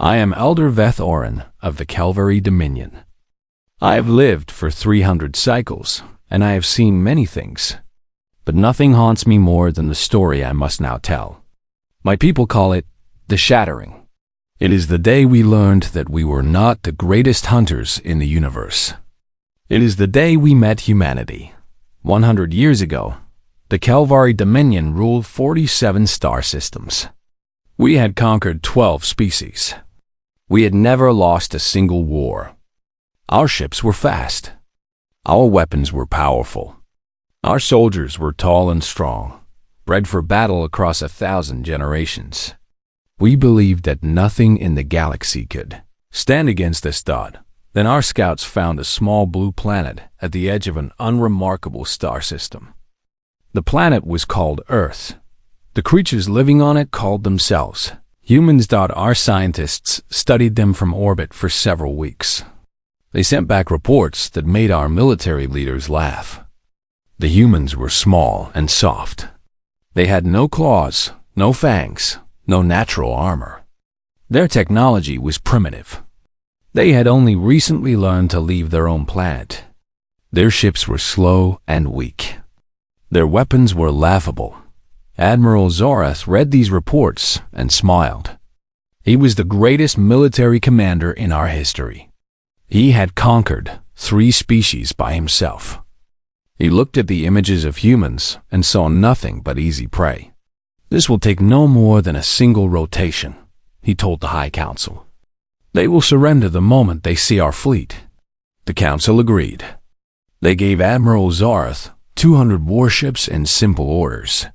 I am Elder Veth Oren of the Calvary Dominion. I have lived for 300 cycles, and I have seen many things. But nothing haunts me more than the story I must now tell. My people call it the Shattering. It is the day we learned that we were not the greatest hunters in the universe. It is the day we met humanity. 100 years ago, the Calvary Dominion ruled 47 star systems. We had conquered 12 species. We had never lost a single war. Our ships were fast. Our weapons were powerful. Our soldiers were tall and strong, bred for battle across 1,000 generations. We believed that nothing in the galaxy could stand against this thought. Then our scouts found a small blue planet at the edge of an unremarkable star system. The planet was called Earth. The creatures living on it called themselves humans. Our scientists studied them from orbit for several weeks. They sent back reports that made our military leaders laugh. The humans were small and soft. They had no claws, no fangs, no natural armor. Their technology was primitive. They had only recently learned to leave their own planet. Their ships were slow and weak. Their weapons were laughable. Admiral Zorath read these reports and smiled. He was the greatest military commander in our history. He had conquered 3 species by himself. He looked at the images of humans and saw nothing but easy prey. This will take no more than a single rotation, he told the High Council. They will surrender the moment they see our fleet. The Council agreed. They gave Admiral Zorath 200 warships and simple orders.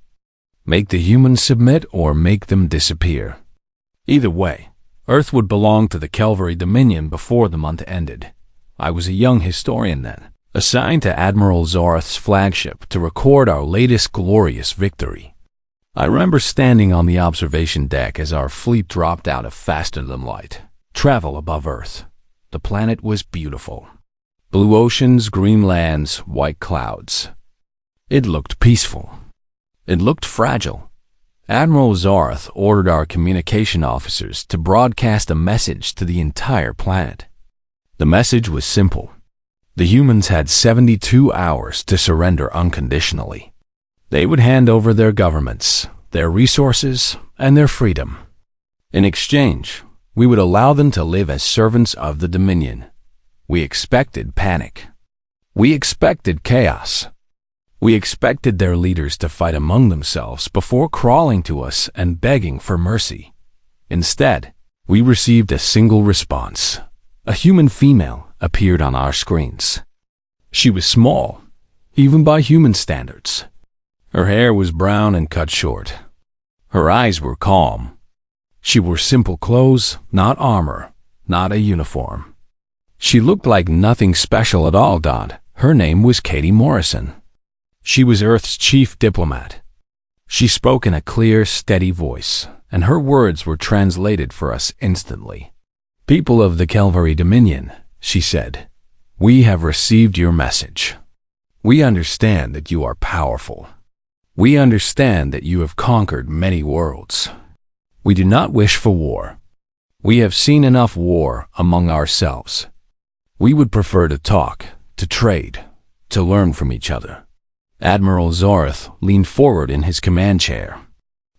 Make the humans submit or make them disappear. Either way, Earth would belong to the Calvary Dominion before the month ended. I was a young historian then, assigned to Admiral Zorath's flagship to record our latest glorious victory. I remember standing on the observation deck as our fleet dropped out of faster-than-light travel above Earth. The planet was beautiful. Blue oceans, green lands, white clouds. It looked peaceful. It looked fragile. Admiral Zorath ordered our communication officers to broadcast a message to the entire planet. The message was simple. The humans had 72 hours to surrender unconditionally. They would hand over their governments, their resources, and their freedom. In exchange, we would allow them to live as servants of the Dominion. We expected panic. We expected chaos. We expected their leaders to fight among themselves before crawling to us and begging for mercy. Instead, we received a single response. A human female appeared on our screens. She was small, even by human standards. Her hair was brown and cut short. Her eyes were calm. She wore simple clothes, not armor, not a uniform. She looked like nothing special at all. Her name was Katie Morrison. She was Earth's chief diplomat. She spoke in a clear, steady voice, and her words were translated for us instantly. "People of the Calvary Dominion," she said, "we have received your message. We understand that you are powerful. We understand that you have conquered many worlds. We do not wish for war. We have seen enough war among ourselves. We would prefer to talk, to trade, to learn from each other." Admiral Zorath leaned forward in his command chair.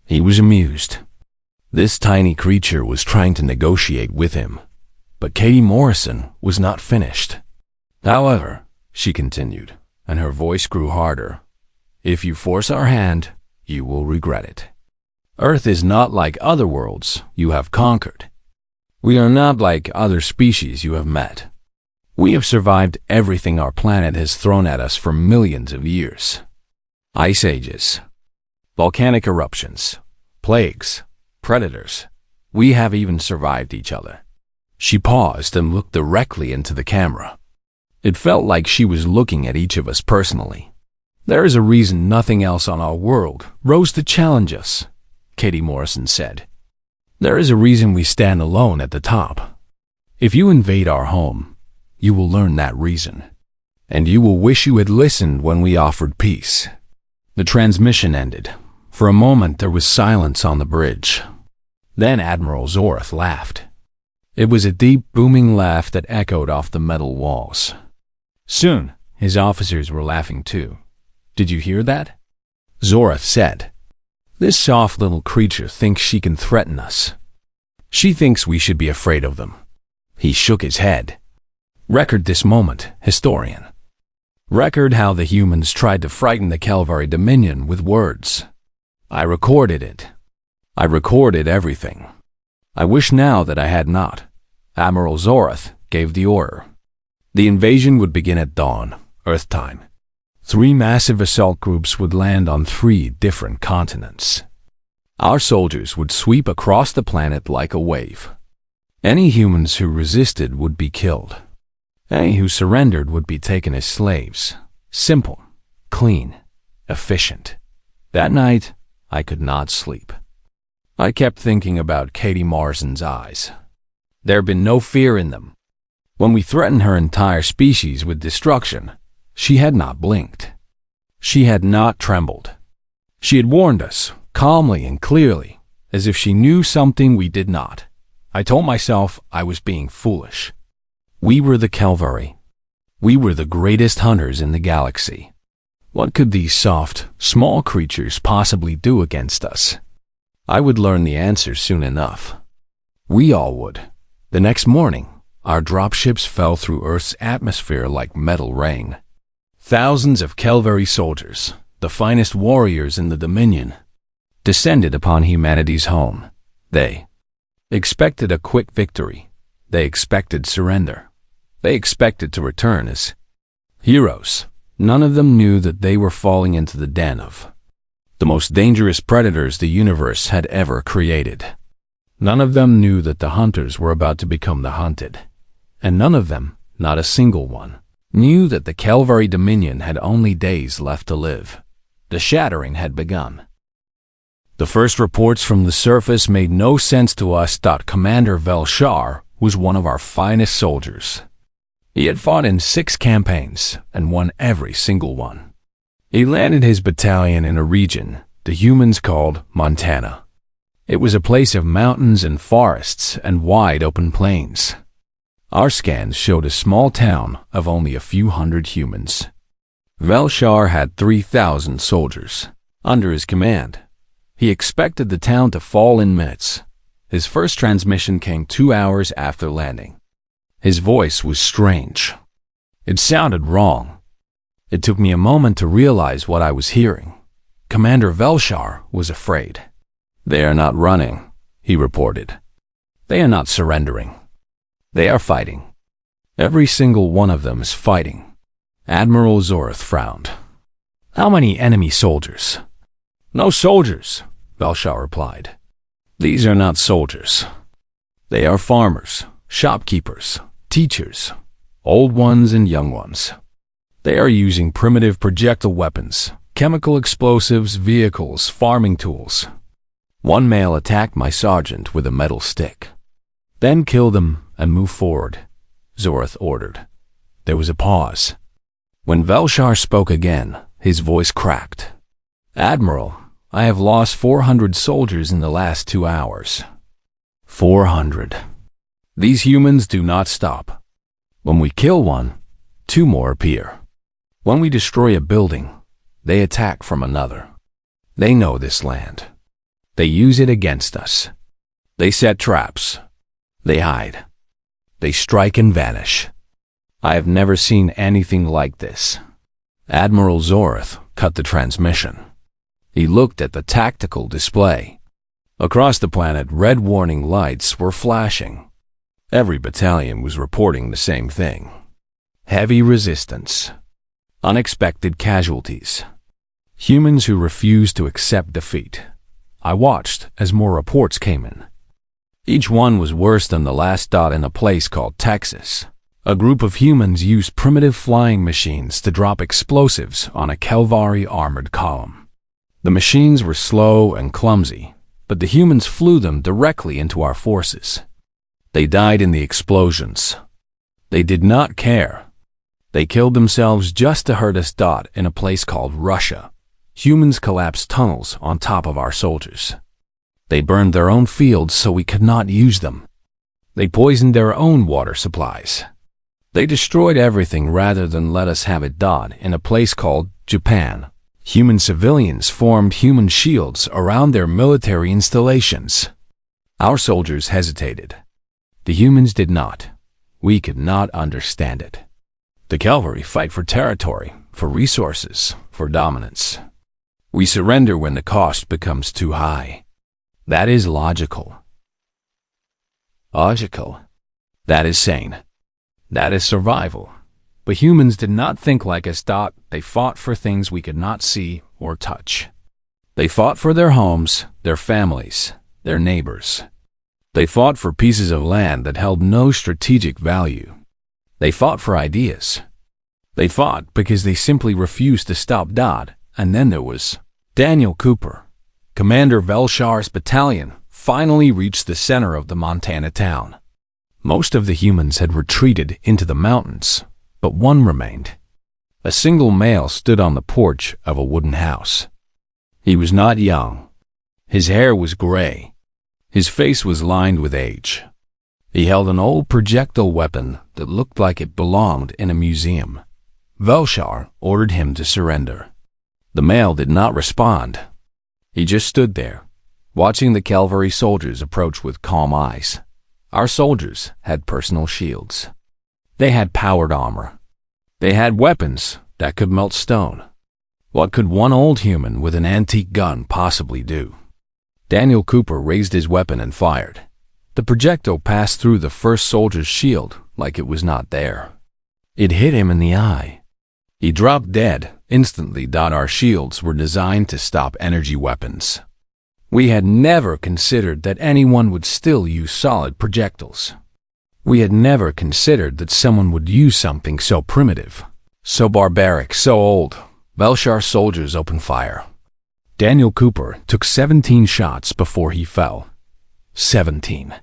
He was amused. This tiny creature was trying to negotiate with him, but Katie Morrison was not finished. "However," she continued, and her voice grew harder, "if you force our hand, you will regret it. Earth is not like other worlds you have conquered. We are not like other species you have met. We have survived everything our planet has thrown at us for millions of years. Ice ages, volcanic eruptions, plagues, predators. We have even survived each other." She paused and looked directly into the camera. It felt like she was looking at each of us personally. "There is a reason nothing else on our world rose to challenge us," Katie Morrison said. "There is a reason we stand alone at the top. If you invade our home, you will learn that reason, and you will wish you had listened when we offered peace." The transmission ended. For a moment there was silence on the bridge. Then Admiral Zorath laughed. It was a deep, booming laugh that echoed off the metal walls. Soon, his officers were laughing too. "Did you hear that?" Zorath said. "This soft little creature thinks she can threaten us. She thinks we should be afraid of them." He shook his head. "Record this moment, historian. Record how the humans tried to frighten the Calvary Dominion with words. I recorded it. I recorded everything. I wish now that I had not." Admiral Zorath gave the order. The invasion would begin at dawn, Earth time. 3 massive assault groups would land on 3 different continents. Our soldiers would sweep across the planet like a wave. Any humans who resisted would be killed. Any who surrendered would be taken as slaves. Simple, clean, efficient. That night, I could not sleep. I kept thinking about Katie Marsden's eyes. There had been no fear in them. When we threatened her entire species with destruction, she had not blinked. She had not trembled. She had warned us, calmly and clearly, as if she knew something we did not. I told myself I was being foolish. We were the Calvary. We were the greatest hunters in the galaxy. What could these soft, small creatures possibly do against us? I would learn the answer soon enough. We all would. The next morning, our dropships fell through Earth's atmosphere like metal rain. Thousands of Calvary soldiers, the finest warriors in the Dominion, descended upon humanity's home. They expected a quick victory. They expected surrender. They expected to return as heroes. None of them knew that they were falling into the den of the most dangerous predators the universe had ever created. None of them knew that the hunters were about to become the hunted. And none of them, not a single one, knew that the Calvary Dominion had only days left to live. The shattering had begun. The first reports from the surface made no sense to us. Commander Velshar was one of our finest soldiers. He had fought in 6 campaigns and won every single one. He landed his battalion in a region the humans called Montana. It was a place of mountains and forests and wide open plains. Our scans showed a small town of only a few hundred humans. Velshar had 3,000 soldiers under his command. He expected the town to fall in minutes. His first transmission came 2 hours after landing. His voice was strange. It sounded wrong. It took me a moment to realize what I was hearing. Commander Velshar was afraid. "They are not running," he reported. "They are not surrendering. They are fighting. Every single one of them is fighting." Admiral Zorath frowned. "How many enemy soldiers?" "No soldiers," Velshar replied. "These are not soldiers. They are farmers, shopkeepers, teachers, old ones and young ones. They are using primitive projectile weapons, chemical explosives, vehicles, farming tools." One male attacked my sergeant with a metal stick. "Then kill them and move forward," Zorath ordered. There was a pause. When Velshar spoke again, his voice cracked. "Admiral, I have lost 400 soldiers in the last 2 hours. 400. These humans do not stop. When we kill one, 2 more appear. When we destroy a building, they attack from another. They know this land. They use it against us. They set traps. They hide. They strike and vanish. I have never seen anything like this." Admiral Zorath cut the transmission. He looked at the tactical display. Across the planet, red warning lights were flashing. Every battalion was reporting the same thing. Heavy resistance. Unexpected casualties. Humans who refused to accept defeat. I watched as more reports came in. Each one was worse than the last. In a place called Texas, a group of humans used primitive flying machines to drop explosives on a Calvary armored column. The machines were slow and clumsy, but the humans flew them directly into our forces. They died in the explosions. They did not care. They killed themselves just to hurt us. In a place called Russia, humans collapsed tunnels on top of our soldiers. They burned their own fields so we could not use them. They poisoned their own water supplies. They destroyed everything rather than let us have it done in a place called Japan. Human civilians formed human shields around their military installations. Our soldiers hesitated. The humans did not. We could not understand it. The cavalry fight for territory, for resources, for dominance. We surrender when the cost becomes too high. That is logical. Logical. That is sane. That is survival. But humans did not think like us. They fought for things we could not see or touch. They fought for their homes, their families, their neighbors. They fought for pieces of land that held no strategic value. They fought for ideas. They fought because they simply refused to stop. And then there was Daniel Cooper. Commander Velshar's battalion finally reached the center of the Montana town. Most of the humans had retreated into the mountains, but one remained. A single male stood on the porch of a wooden house. He was not young. His hair was gray. His face was lined with age. He held an old projectile weapon that looked like it belonged in a museum. Velshar ordered him to surrender. The male did not respond. He just stood there, watching the cavalry soldiers approach with calm eyes. Our soldiers had personal shields. They had powered armor. They had weapons that could melt stone. What could one old human with an antique gun possibly do? Daniel Cooper raised his weapon and fired. The projectile passed through the first soldier's shield like it was not there. It hit him in the eye. He dropped dead instantly. Our shields were designed to stop energy weapons. We had never considered that anyone would still use solid projectiles. We had never considered that someone would use something so primitive, so barbaric, so old. Velshar soldiers opened fire. Daniel Cooper took 17 shots before he fell. 17.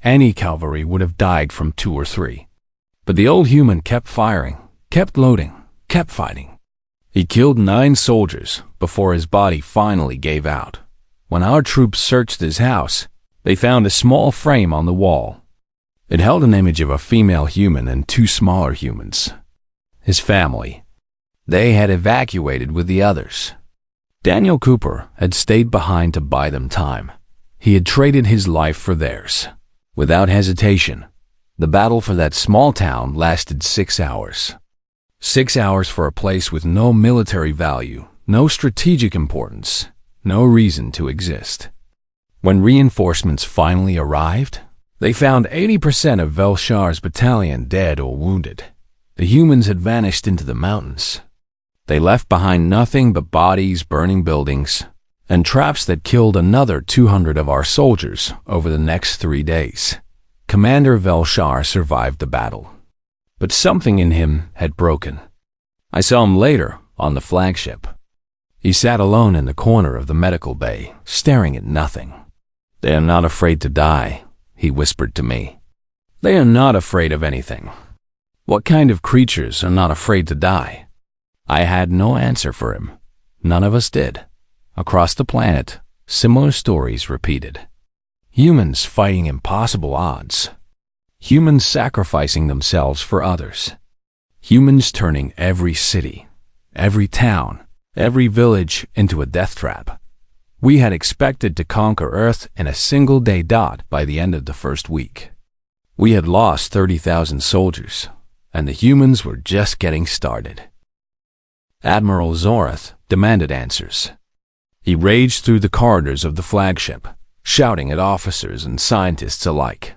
Any cavalry would have died from 2 or 3. But the old human kept firing, kept loading, kept fighting. He killed 9 soldiers before his body finally gave out. When our troops searched his house, they found a small frame on the wall. It held an image of a female human and 2 smaller humans. His family. They had evacuated with the others. Daniel Cooper had stayed behind to buy them time. He had traded his life for theirs. Without hesitation, the battle for that small town lasted 6 hours. 6 hours for a place with no military value, no strategic importance, no reason to exist. When reinforcements finally arrived, they found 80% of Velshar's battalion dead or wounded. The humans had vanished into the mountains. They left behind nothing but bodies, burning buildings, and traps that killed another 200 of our soldiers over the next 3 days. Commander Velshar survived the battle, but something in him had broken. I saw him later on the flagship. He sat alone in the corner of the medical bay, staring at nothing. "They are not afraid to die," he whispered to me. "They are not afraid of anything. What kind of creatures are not afraid to die?" I had no answer for him. None of us did. Across the planet, similar stories repeated. Humans fighting impossible odds. Humans sacrificing themselves for others. Humans turning every city, every town, every village into a death trap. We had expected to conquer Earth in a single day. By the end of the first week, we had lost 30,000 soldiers, and the humans were just getting started. Admiral Zorath demanded answers. He raged through the corridors of the flagship, shouting at officers and scientists alike.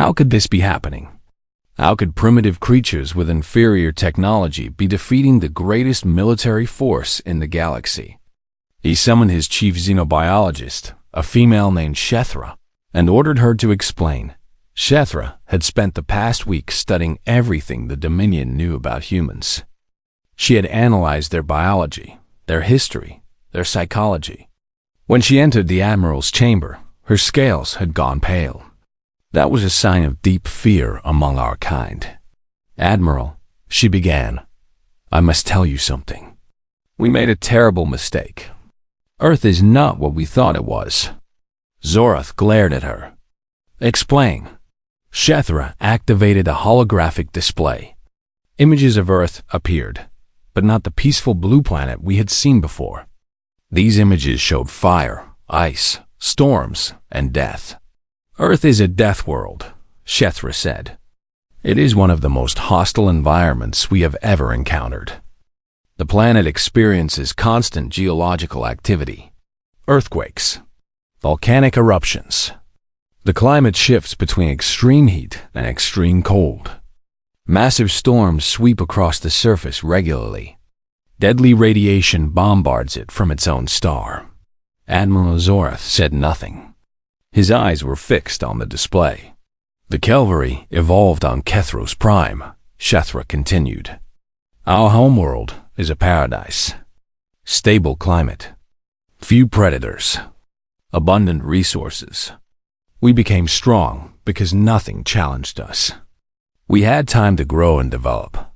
How could this be happening? How could primitive creatures with inferior technology be defeating the greatest military force in the galaxy? He summoned his chief xenobiologist, a female named Shethra, and ordered her to explain. Shethra had spent the past week studying everything the Dominion knew about humans. She had analyzed their biology, their history, their psychology. When she entered the Admiral's chamber, her scales had gone pale. That was a sign of deep fear among our kind. "Admiral," she began, "I must tell you something. We made a terrible mistake. Earth is not what we thought it was." Zorath glared at her. "Explain." Shethra activated a holographic display. Images of Earth appeared, but not the peaceful blue planet we had seen before. These images showed fire, ice, storms, and death. Earth is a death world, Shethra said. It is one of the most hostile environments we have ever encountered. The planet experiences constant geological activity, earthquakes, volcanic eruptions. The climate shifts between extreme heat and extreme cold. Massive storms sweep across the surface regularly. Deadly radiation bombards it from its own star. Admiral Zorath said nothing. His eyes were fixed on the display. The Calvary evolved on Kethros Prime, Shethra continued. Our homeworld is a paradise. Stable climate. Few predators. Abundant resources. We became strong because nothing challenged us. We had time to grow and develop.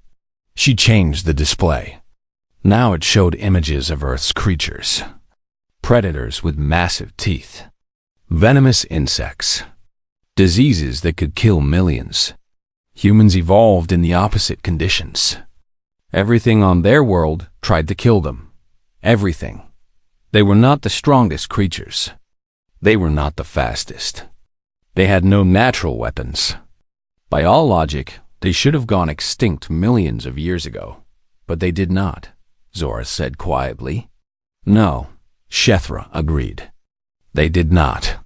She changed the display. Now it showed images of Earth's creatures. Predators with massive teeth. Venomous insects. Diseases that could kill millions. Humans evolved in the opposite conditions. Everything on their world tried to kill them. Everything. They were not the strongest creatures. They were not the fastest. They had no natural weapons. By all logic, they should have gone extinct millions of years ago. But they did not, Zora said quietly. No, Shethra agreed. They did not.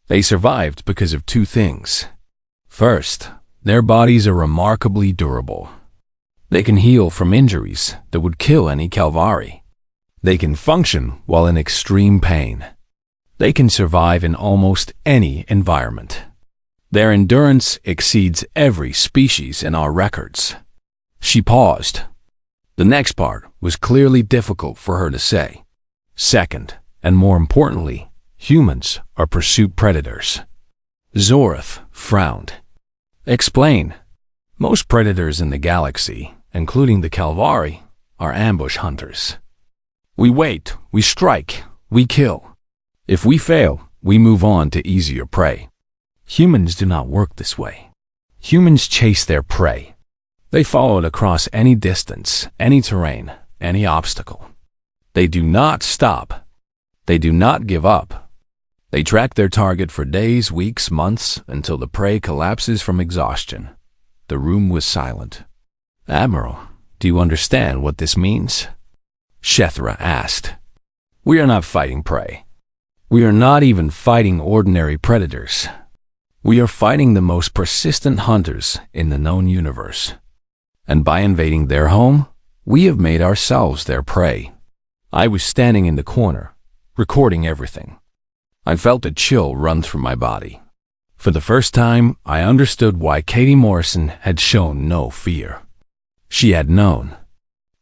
They survived because of two things. First, their bodies are remarkably durable. They can heal from injuries that would kill any Calvari. They can function while in extreme pain. They can survive in almost any environment. Their endurance exceeds every species in our records. She paused. The next part was clearly difficult for her to say. Second, and more importantly, humans are pursuit predators. Zorath frowned. Explain. Most predators in the galaxy, including the Calvari, are ambush hunters. We wait, we strike, we kill. If we fail, we move on to easier prey. Humans do not work this way. Humans chase their prey. They follow it across any distance, any terrain, any obstacle. They do not stop. They do not give up. They track their target for days, weeks, months, until the prey collapses from exhaustion. The room was silent. Admiral, do you understand what this means? Shethra asked. We are not fighting prey. We are not even fighting ordinary predators. We are fighting the most persistent hunters in the known universe. And by invading their home, we have made ourselves their prey. I was standing in the corner, recording everything. I felt a chill run through my body. For the first time, I understood why Katie Morrison had shown no fear. She had known.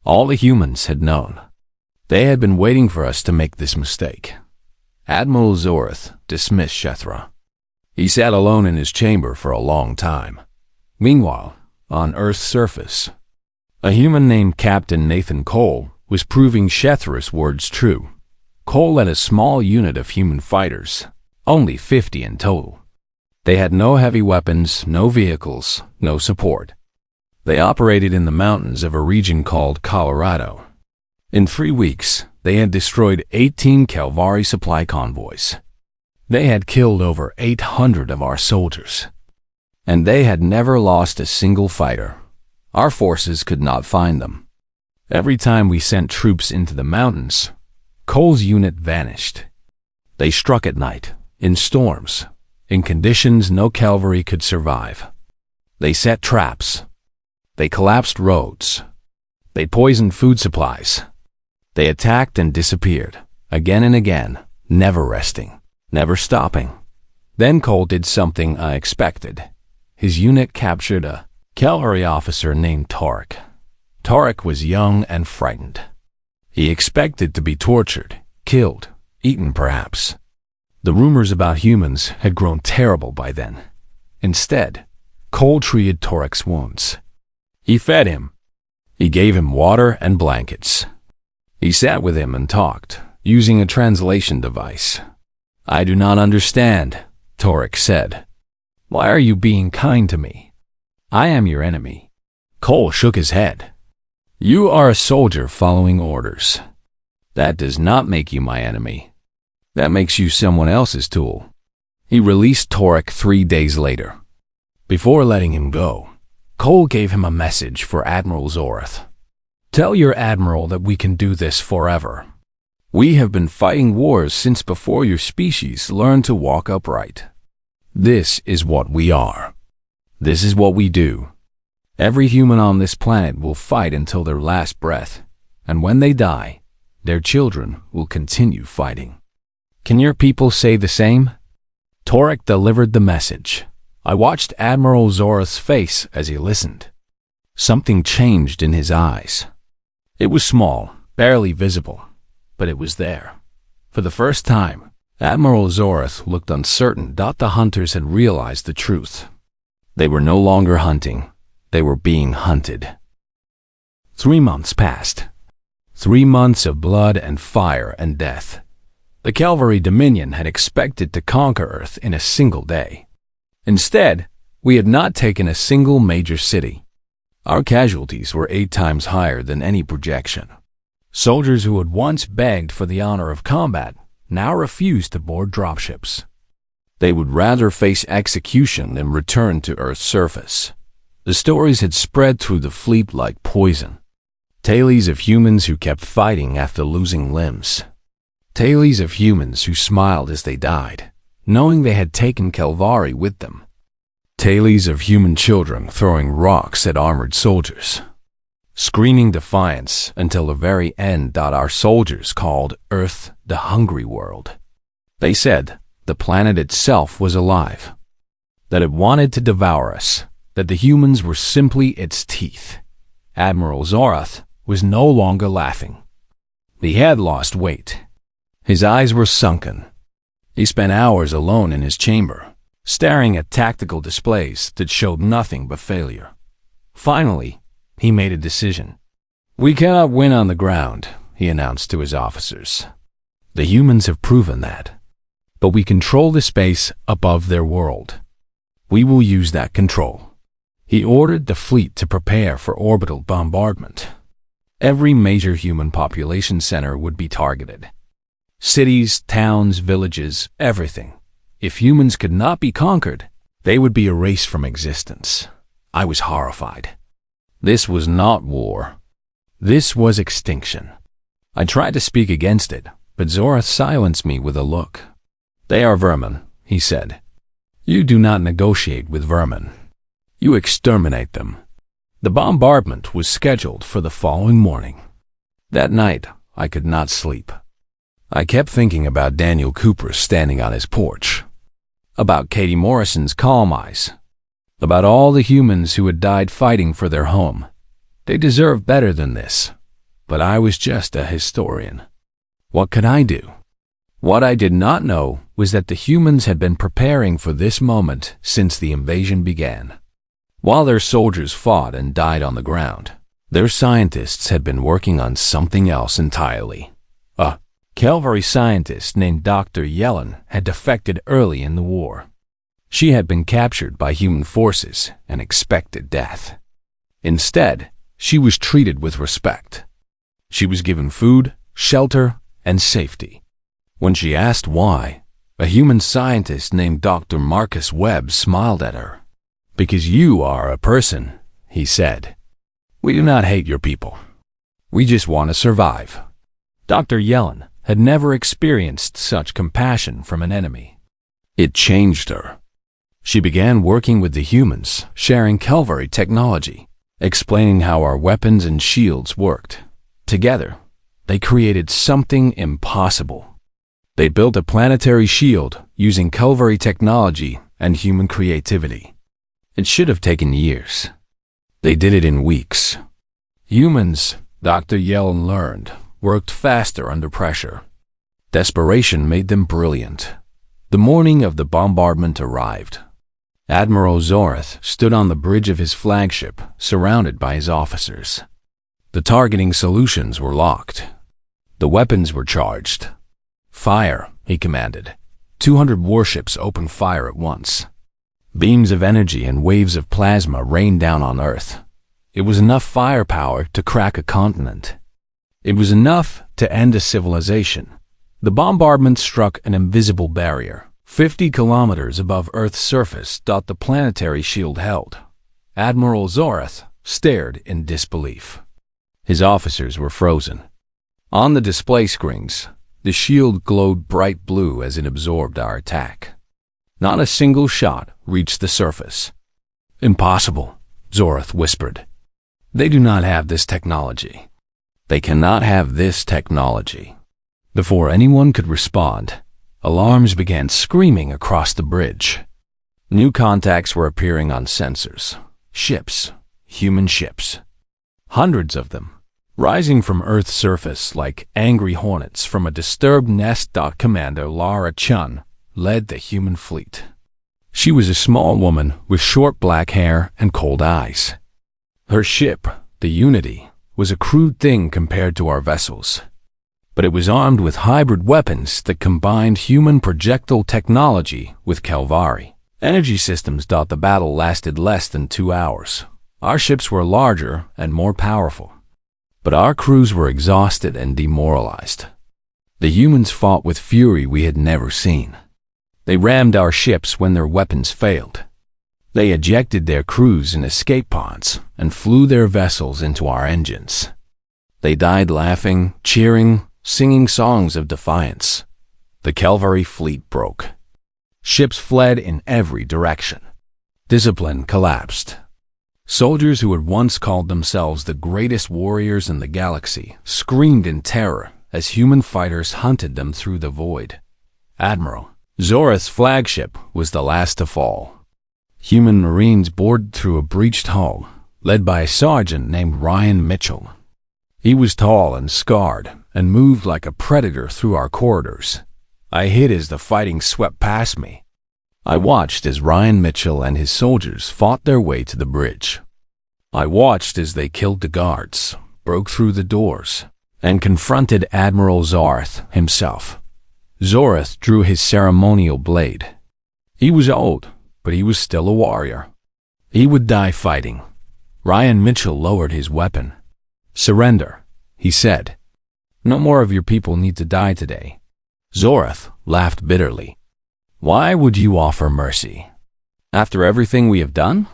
All the humans had known. They had been waiting for us to make this mistake. Admiral Zorath dismissed Shethra. He sat alone in his chamber for a long time. Meanwhile, on Earth's surface, a human named Captain Nathan Cole was proving Shethra's words true. Cole led a small unit of human fighters, only 50 in total. They had no heavy weapons, no vehicles, no support. They operated in the mountains of a region called Colorado. In 3 weeks, they had destroyed 18 Calvari supply convoys. They had killed over 800 of our soldiers. And they had never lost a single fighter. Our forces could not find them. Every time we sent troops into the mountains, Cole's unit vanished. They struck at night, in storms, in conditions no cavalry could survive. They set traps. They collapsed roads. They poisoned food supplies. They attacked and disappeared, again and again, never resting, never stopping. Then Cole did something unexpected. His unit captured a cavalry officer named Tarek. Tarek was young and frightened. He expected to be tortured, killed, eaten perhaps. The rumors about humans had grown terrible by then. Instead, Cole treated Tarek's wounds. He fed him. He gave him water and blankets. He sat with him and talked, using a translation device. I do not understand, Tarek said. Why are you being kind to me? I am your enemy." Cole shook his head. "You are a soldier following orders. That does not make you my enemy. That makes you someone else's tool." He released Torek 3 days later. Before letting him go, Cole gave him a message for Admiral Zorath. "Tell your admiral that we can do this forever. We have been fighting wars since before your species learned to walk upright. This is what we are. This is what we do. Every human on this planet will fight until their last breath, and when they die, their children will continue fighting. Can your people say the same?" Torek delivered the message. I watched Admiral Zorath's face as he listened. Something changed in his eyes. It was small, barely visible, but it was there. For the first time, Admiral Zorath looked uncertain that the hunters had realized the truth. They were no longer hunting. They were being hunted. 3 months passed. 3 months of blood and fire and death. The Calvary Dominion had expected to conquer Earth in a single day. Instead, we had not taken a single major city. Our casualties were 8 times higher than any projection. Soldiers who had once begged for the honor of combat now refused to board dropships. They would rather face execution than return to Earth's surface. The stories had spread through the fleet like poison. Tales of humans who kept fighting after losing limbs. Tales of humans who smiled as they died, knowing they had taken Calvary with them. Tales of human children throwing rocks at armored soldiers, screaming defiance until the very end. Our soldiers called Earth the hungry world. They said the planet itself was alive, that it wanted to devour us, that the humans were simply its teeth. Admiral Zorath was no longer laughing. He had lost weight. His eyes were sunken. He spent hours alone in his chamber, staring at tactical displays that showed nothing but failure. Finally, he made a decision. "We cannot win on the ground," he announced to his officers. "The humans have proven that. But we control the space above their world. We will use that control." He ordered the fleet to prepare for orbital bombardment. Every major human population center would be targeted. Cities, towns, villages, everything. If humans could not be conquered, they would be erased from existence. I was horrified. This was not war. This was extinction. I tried to speak against it, but Zorath silenced me with a look. "They are vermin," he said. "You do not negotiate with vermin. You exterminate them." The bombardment was scheduled for the following morning. That night, I could not sleep. I kept thinking about Daniel Cooper standing on his porch, about Katie Morrison's calm eyes, about all the humans who had died fighting for their home. They deserved better than this, but I was just a historian. What could I do? What I did not know was that the humans had been preparing for this moment since the invasion began. While their soldiers fought and died on the ground, their scientists had been working on something else entirely. A Calvary scientist named Dr. Yellen had defected early in the war. She had been captured by human forces and expected death. Instead, she was treated with respect. She was given food, shelter, and safety. When she asked why, a human scientist named Dr. Marcus Webb smiled at her. "Because you are a person," he said. "We do not hate your people. We just want to survive." Dr. Yellen had never experienced such compassion from an enemy. It changed her. She began working with the humans, sharing Calvary technology, explaining how our weapons and shields worked. Together, they created something impossible. They built a planetary shield using Calvary technology and human creativity. It should have taken years. They did it in weeks. Humans, Dr. Yellen learned, worked faster under pressure. Desperation made them brilliant. The morning of the bombardment arrived. Admiral Zorath stood on the bridge of his flagship, surrounded by his officers. The targeting solutions were locked. The weapons were charged. "Fire," he commanded. 200 warships opened fire at once. Beams of energy and waves of plasma rained down on Earth. It was enough firepower to crack a continent. It was enough to end a civilization. The bombardment struck an invisible barrier, 50 kilometers above Earth's surface. The planetary shield held. Admiral Zorath stared in disbelief. His officers were frozen. On the display screens, the shield glowed bright blue as it absorbed our attack. Not a single shot reached the surface. "Impossible," Zorath whispered. "They do not have this technology. They cannot have this technology." Before anyone could respond, alarms began screaming across the bridge. New contacts were appearing on sensors. Ships, human ships. Hundreds of them, rising from Earth's surface like angry hornets from a disturbed nest. Commander Lara Chun led the human fleet. She was a small woman with short black hair and cold eyes. Her ship, the Unity, was a crude thing compared to our vessels. But it was armed with hybrid weapons that combined human projectile technology with Calvari energy systems. The battle lasted less than 2 hours. Our ships were larger and more powerful, but our crews were exhausted and demoralized. The humans fought with fury we had never seen. They rammed our ships when their weapons failed. They ejected their crews in escape pods and flew their vessels into our engines. They died laughing, cheering, singing songs of defiance. The Calvary fleet broke. Ships fled in every direction. Discipline collapsed. Soldiers who had once called themselves the greatest warriors in the galaxy screamed in terror as human fighters hunted them through the void. Admiral Zorath's flagship was the last to fall. Human Marines bored through a breached hull, led by a sergeant named Ryan Mitchell. He was tall and scarred and moved like a predator through our corridors. I hid as the fighting swept past me. I watched as Ryan Mitchell and his soldiers fought their way to the bridge. I watched as they killed the guards, broke through the doors, and confronted Admiral Zorath himself. Zorath drew his ceremonial blade. He was old, but he was still a warrior. He would die fighting. Ryan Mitchell lowered his weapon. "Surrender," he said. "No more of your people need to die today." Zorath laughed bitterly. "Why would you offer mercy? After everything we have done?"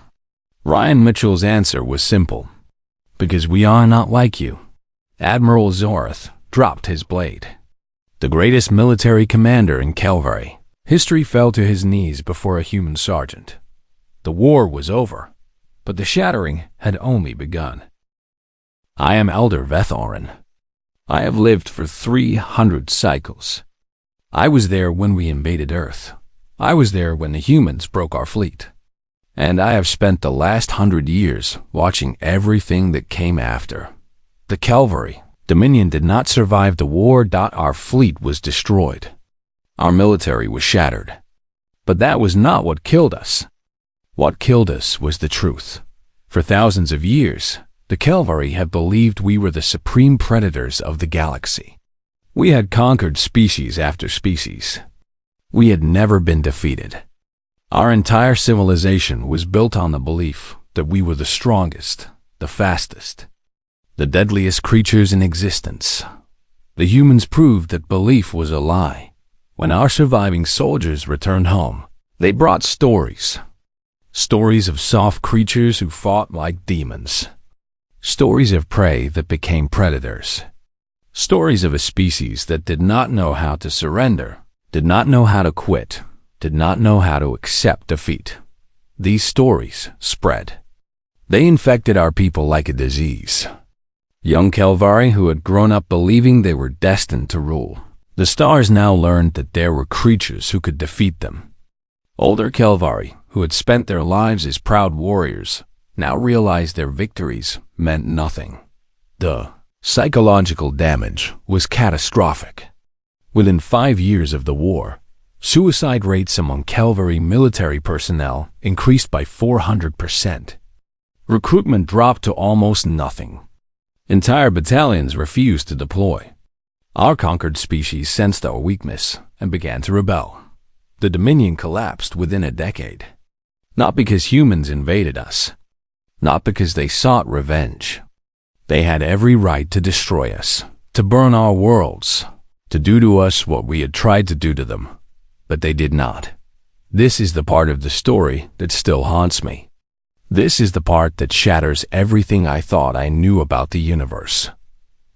Ryan Mitchell's answer was simple. "Because we are not like you." Admiral Zorath dropped his blade. The greatest military commander in Calvary, history fell to his knees before a human sergeant. The war was over, but the shattering had only begun. I am Elder Vethorin. I have lived for 300 cycles. I was there when we invaded Earth. I was there when the humans broke our fleet. And I have spent the last 100 years watching everything that came after. The Calvary Dominion did not survive the war. Our fleet was destroyed. Our military was shattered. But that was not what killed us. What killed us was the truth. For thousands of years, the Calvary have believed we were the supreme predators of the galaxy. We had conquered species after species. We had never been defeated. Our entire civilization was built on the belief that we were the strongest, the fastest, the deadliest creatures in existence. The humans proved that belief was a lie. When our surviving soldiers returned home, they brought stories. Stories of soft creatures who fought like demons. Stories of prey that became predators. Stories of a species that did not know how to surrender, did not know how to quit, did not know how to accept defeat. These stories spread. They infected our people like a disease. Young Calvari who had grown up believing they were destined to rule. The stars now learned that there were creatures who could defeat them. Older Calvari, who had spent their lives as proud warriors, now realized their victories meant nothing. The psychological damage was catastrophic. Within 5 years of the war, suicide rates among Calvary military personnel increased by 400%. Recruitment dropped to almost nothing. Entire battalions refused to deploy. Our conquered species sensed our weakness and began to rebel. The Dominion collapsed within a decade. Not because humans invaded us. Not because they sought revenge. They had every right to destroy us, to burn our worlds, to do to us what we had tried to do to them. But they did not. This is the part of the story that still haunts me. This is the part that shatters everything I thought I knew about the universe.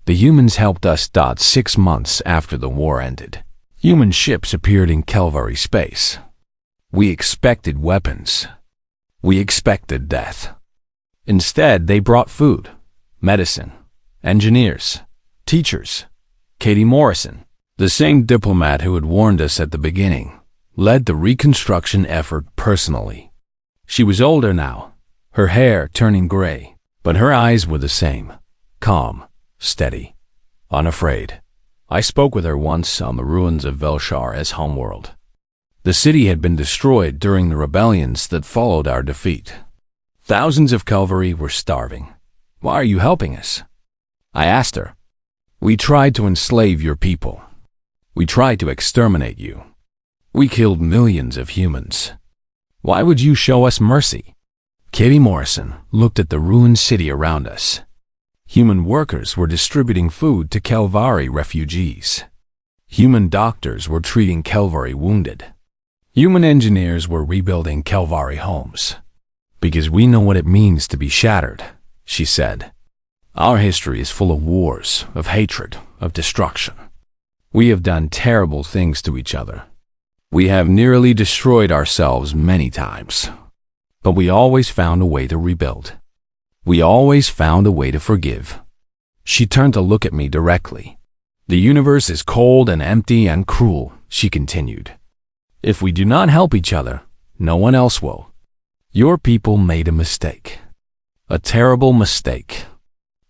The humans helped us. 6 months after the war ended, human ships appeared in Calvary space. We expected weapons. We expected death. Instead, they brought food, medicine, engineers, teachers. Katie Morrison, the same diplomat who had warned us at the beginning, led the reconstruction effort personally. She was older now, her hair turning gray, but her eyes were the same, calm, steady, unafraid. I spoke with her once on the ruins of Velshar's homeworld. The city had been destroyed during the rebellions that followed our defeat. Thousands of Calvary were starving. Why are you helping us? I asked her. We tried to enslave your people. We tried to exterminate you. We killed millions of humans. Why would you show us mercy? Katie Morrison looked at the ruined city around us. Human workers were distributing food to Calvary refugees. Human doctors were treating Calvary wounded. Human engineers were rebuilding Calvary homes. Because we know what it means to be shattered, she said. Our history is full of wars, of hatred, of destruction. We have done terrible things to each other. We have nearly destroyed ourselves many times. But we always found a way to rebuild. We always found a way to forgive. She turned to look at me directly. The universe is cold and empty and cruel, she continued. If we do not help each other, no one else will. Your people made a mistake. A terrible mistake.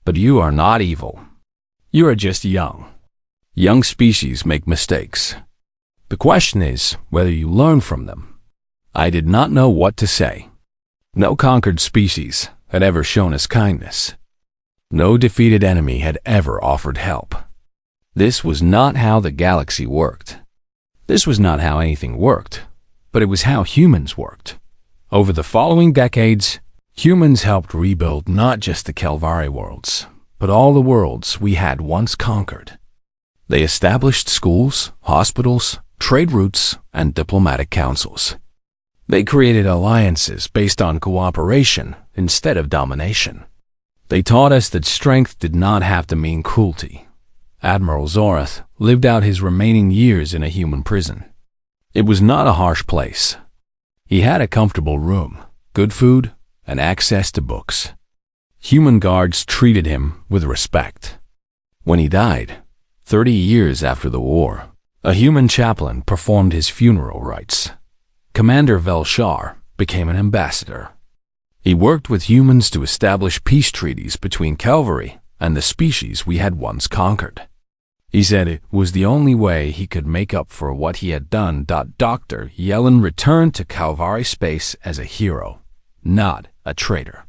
But you are not evil. You are just young. Young species make mistakes. The question is whether you learn from them. I did not know what to say. No conquered species had ever shown us kindness. No defeated enemy had ever offered help. This was not how the galaxy worked. This was not how anything worked, but it was how humans worked. Over the following decades, humans helped rebuild not just the Calvary worlds, but all the worlds we had once conquered. They established schools, hospitals, trade routes, and diplomatic councils. They created alliances based on cooperation instead of domination. They taught us that strength did not have to mean cruelty. Admiral Zorath lived out his remaining years in a human prison. It was not a harsh place. He had a comfortable room, good food, and access to books. Human guards treated him with respect. When he died, 30 years after the war, a human chaplain performed his funeral rites. Commander Velshar became an ambassador. He worked with humans to establish peace treaties between Calvary and the species we had once conquered. He said it was the only way he could make up for what he had done. Dr. Yellen returned to Calvary space as a hero, not a traitor.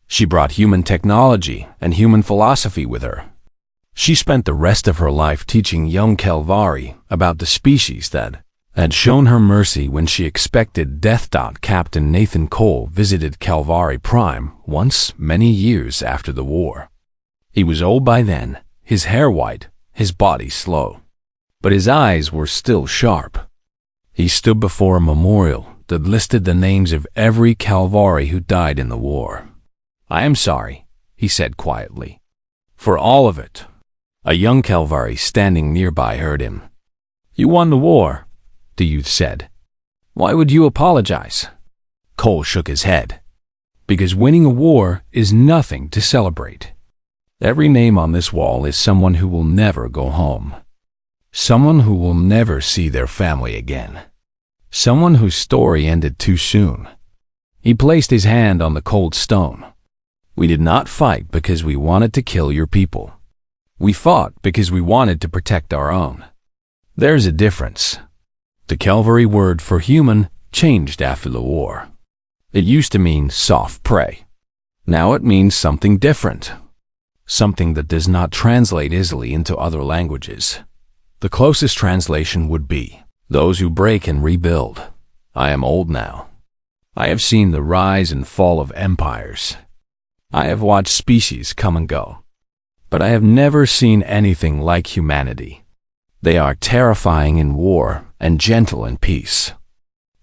She brought human technology and human philosophy with her. She spent the rest of her life teaching young Calvary about the species that had shown her mercy when she expected death. Captain Nathan Cole visited Calvary Prime once many years after the war. He was old by then, his hair white, his body slow, but his eyes were still sharp. He stood before a memorial that listed the names of every Calvary who died in the war. I am sorry, he said quietly, for all of it. A young Calvary standing nearby heard him. You won the war, the youth said. Why would you apologize? Cole shook his head. Because winning a war is nothing to celebrate. Every name on this wall is someone who will never go home. Someone who will never see their family again. Someone whose story ended too soon. He placed his hand on the cold stone. We did not fight because we wanted to kill your people. We fought because we wanted to protect our own. There's a difference. The Calvary word for human changed after the war. It used to mean soft prey. Now it means something different. Something that does not translate easily into other languages. The closest translation would be, those who break and rebuild. I am old now. I have seen the rise and fall of empires. I have watched species come and go. But I have never seen anything like humanity. They are terrifying in war and gentle in peace.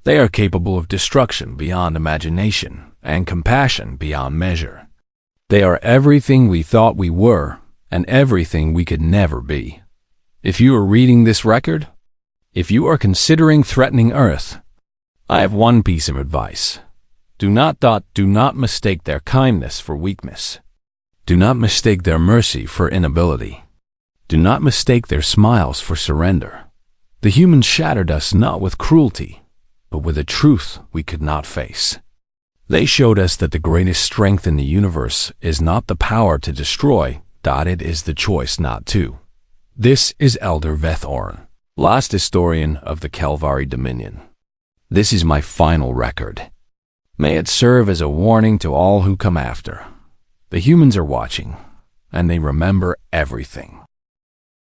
They are capable of destruction beyond imagination and compassion beyond measure. They are everything we thought we were and everything we could never be. If you are reading this record, if you are considering threatening Earth, I have one piece of advice. Do not mistake their kindness for weakness. Do not mistake their mercy for inability. Do not mistake their smiles for surrender. The humans shattered us not with cruelty, but with a truth we could not face. They showed us that the greatest strength in the universe is not the power to destroy, it is the choice not to. This is Elder Veth Oren, last historian of the Calvary Dominion. This is my final record. May it serve as a warning to all who come after. The humans are watching, and they remember everything.